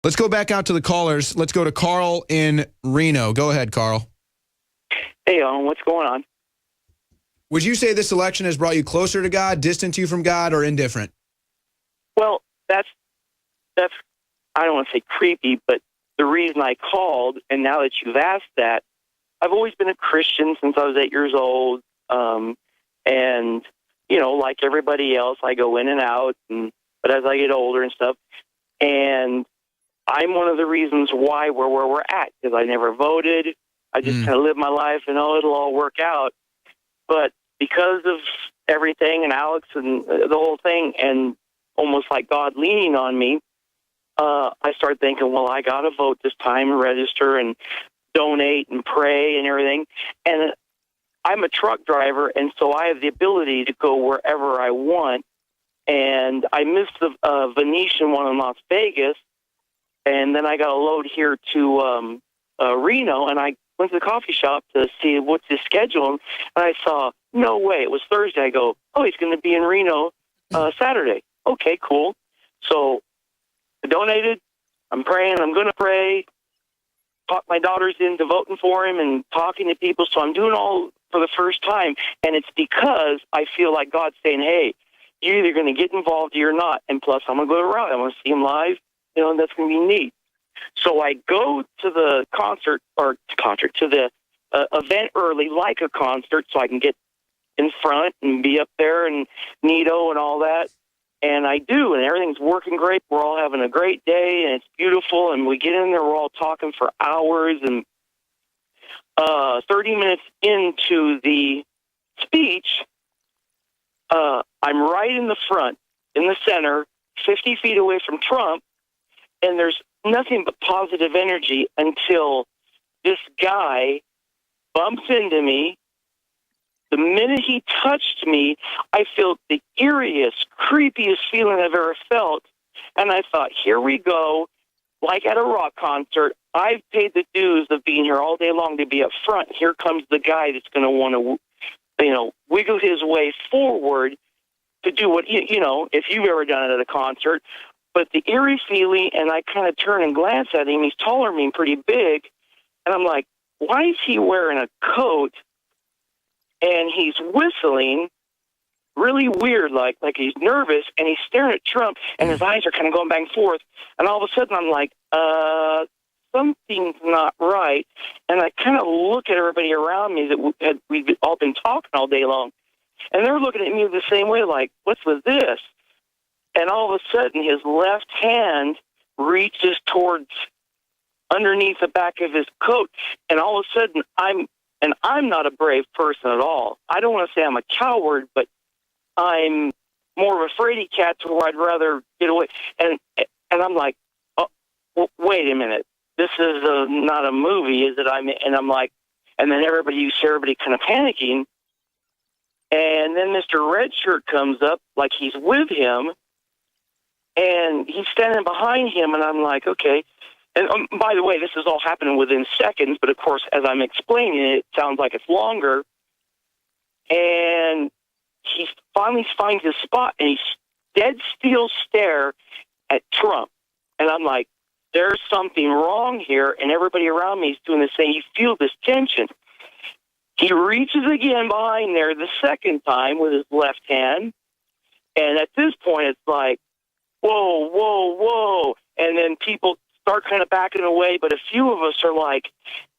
Let's go back out to the callers. Let's go to Carl in Reno. Go ahead, Carl. Hey, Owen, what's going on? Would you say this election has brought you closer to God, distanced you from God, or indifferent? Well, that's I don't want to say creepy, but the reason I called, and now that you've asked that, I've always been a Christian since I was 8 years old, and like everybody else, I go in and out, but as I get older and stuff, and I'm one of the reasons why we're where we're at, because I never voted. I just kind of live my life, and it'll all work out. But because of everything and Alex and the whole thing, and almost like God leaning on me, I started thinking, well, I got to vote this time and register and donate and pray and everything. And I'm a truck driver, and so I have the ability to go wherever I want. And I missed the Venetian one in Las Vegas, and then I got a load here to Reno, and I went to the coffee shop to see what's his schedule, and I saw, no way, it was Thursday. I go, oh, he's going to be in Reno Saturday. Okay, cool. So I donated. I'm praying. I'm going to pray. Talk my daughters into voting for him and talking to people. So I'm doing all for the first time, and it's because I feel like God's saying, hey, you're either going to get involved or you're not, and plus I'm going to go to route. I want to see him live, and that's going to be neat. So I go to the to the event early, like a concert, so I can get in front and be up there and neato and all that. And I do, and everything's working great. We're all having a great day, and it's beautiful. And we get in there, we're all talking for hours. And 30 minutes into the speech, I'm right in the front, in the center, 50 feet away from Trump, and there's nothing but positive energy until this guy bumps into me. The minute he touched me, I felt the eeriest, creepiest feeling I've ever felt. And I thought, here we go. Like at a rock concert, I've paid the dues of being here all day long to be up front. Here comes the guy that's going to want to, wiggle his way forward to do what, if you've ever done it at a concert. But the eerie feeling, and I kind of turn and glance at him. He's taller than me and pretty big. And I'm like, why is he wearing a coat? And he's whistling really weird, like he's nervous, and he's staring at Trump, and his eyes are kind of going back and forth. And all of a sudden, I'm like, something's not right. And I kind of look at everybody around me that we've all been talking all day long, and they're looking at me the same way, like, what's with this? And all of a sudden, his left hand reaches towards underneath the back of his coat, and all of a sudden, I'm not a brave person at all. I don't want to say I'm a coward, but I'm more of a fraidy cat to where I'd rather get away. And I'm like, oh, wait a minute. This is not a movie, is it? And I'm like, and then everybody kind of panicking. And then Mr. Red Shirt comes up like he's with him, and he's standing behind him, and I'm like, okay. And by the way, this is all happening within seconds, but of course, as I'm explaining it, it sounds like it's longer. And he finally finds his spot, and he's dead still stare at Trump. And I'm like, there's something wrong here, and everybody around me is doing the same. You feel this tension. He reaches again behind there the second time with his left hand, and at this point, it's like, whoa, whoa, whoa. And then people start kind of backing away, but a few of us are like,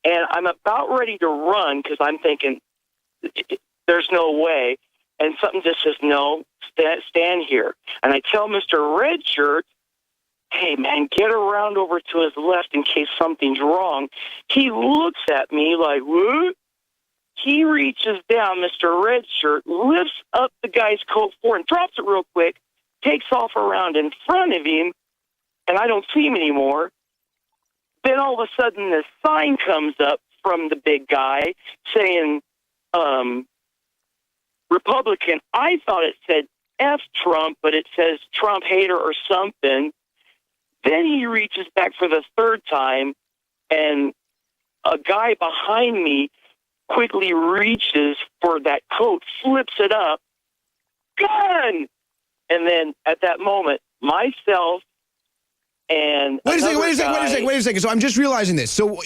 and I'm about ready to run because I'm thinking, there's no way. And something just says, no, stand here. And I tell Mr. Red Shirt, hey, man, get around over to his left in case something's wrong. He looks at me like, what? He reaches down, Mr. Red Shirt, lifts up the guy's coat forward and drops it real quick, takes off around in front of him, and I don't see him anymore. Then all of a sudden, this sign comes up from the big guy saying, Republican. I thought it said F Trump, but it says Trump hater or something. Then he reaches back for the third time, and a guy behind me quickly reaches for that coat, flips it up, gun! And then at that moment, myself And wait a second. So I'm just realizing this. So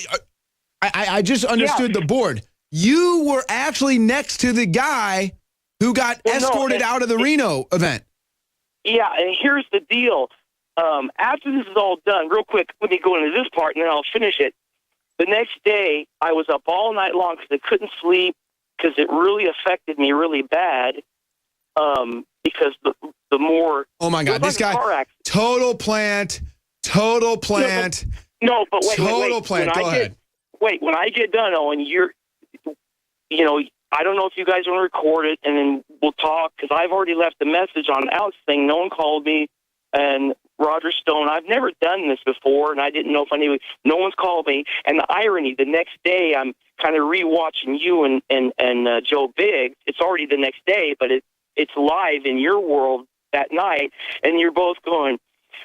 I just understood the board. You were actually next to the guy who got escorted out of the Reno event. Yeah, and here's the deal. After this is all done, real quick, let me go into this part, and then I'll finish it. The next day, I was up all night long because I couldn't sleep because it really affected me really bad. Because the more... Oh, my God. This guy, total plant. No, but wait. Total plant. Go ahead. Wait, when I get done, Owen, I don't know if you guys want to record it, and then we'll talk, because I've already left a message on Alex thing. No one called me, and Roger Stone. I've never done this before, and I didn't know if I knew. No one's called me. And the irony, the next day, I'm kind of rewatching you and Joe Biggs. It's already the next day, but it's live in your world that night, and you're both going,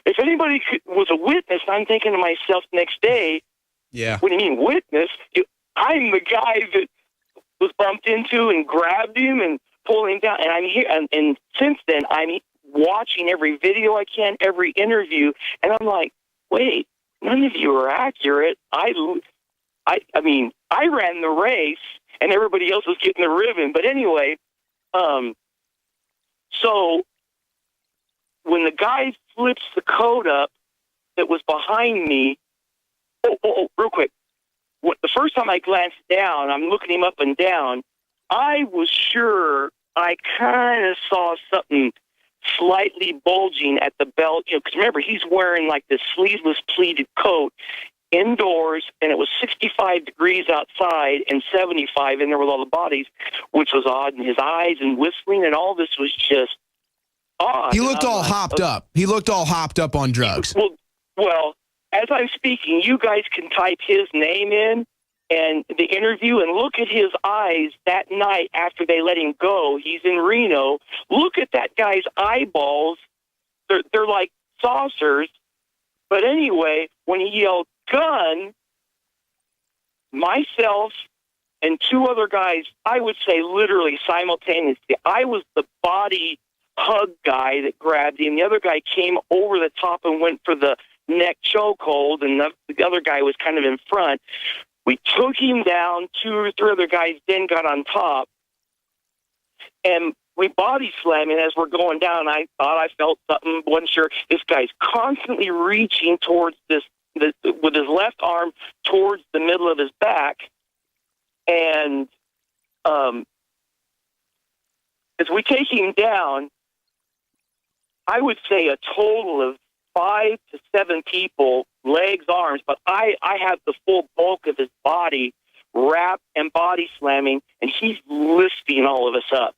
if anybody was a witness, I'm thinking to myself next day, yeah. What do you mean witness? I'm the guy that was bumped into and grabbed him and pulled him down. And I'm here, and since then, I'm watching every video I can, every interview, and I'm like, wait, none of you are accurate. I mean, I ran the race, and everybody else was getting the ribbon. But anyway, so when the guy flips the coat up that was behind me, real quick. The first time I glanced down, I'm looking him up and down, I was sure I kind of saw something slightly bulging at the belt. Because remember, he's wearing like this sleeveless pleated coat indoors, and it was 65 degrees outside and 75 in there with all the bodies, which was odd. And his eyes and whistling and all this was just odd. He looked all hopped up. He looked all hopped up on drugs. Well, as I'm speaking, you guys can type his name in and the interview and look at his eyes that night after they let him go. He's in Reno. Look at that guy's eyeballs. They're like saucers. But anyway, when he yelled gun, myself and two other guys, I would say literally simultaneously, I was the body hug guy that grabbed him. The other guy came over the top and went for the neck chokehold, and the other guy was kind of in front. We took him down. 2 or 3 other guys then got on top, and we body slammed him as we're going down. I thought I felt something, wasn't sure. This guy's constantly reaching towards with his left arm towards the middle of his back, and as we take him down, I would say a total of 5 to 7 people, legs, arms, but I have the full bulk of his body wrapped and body slamming, and he's lifting all of us up.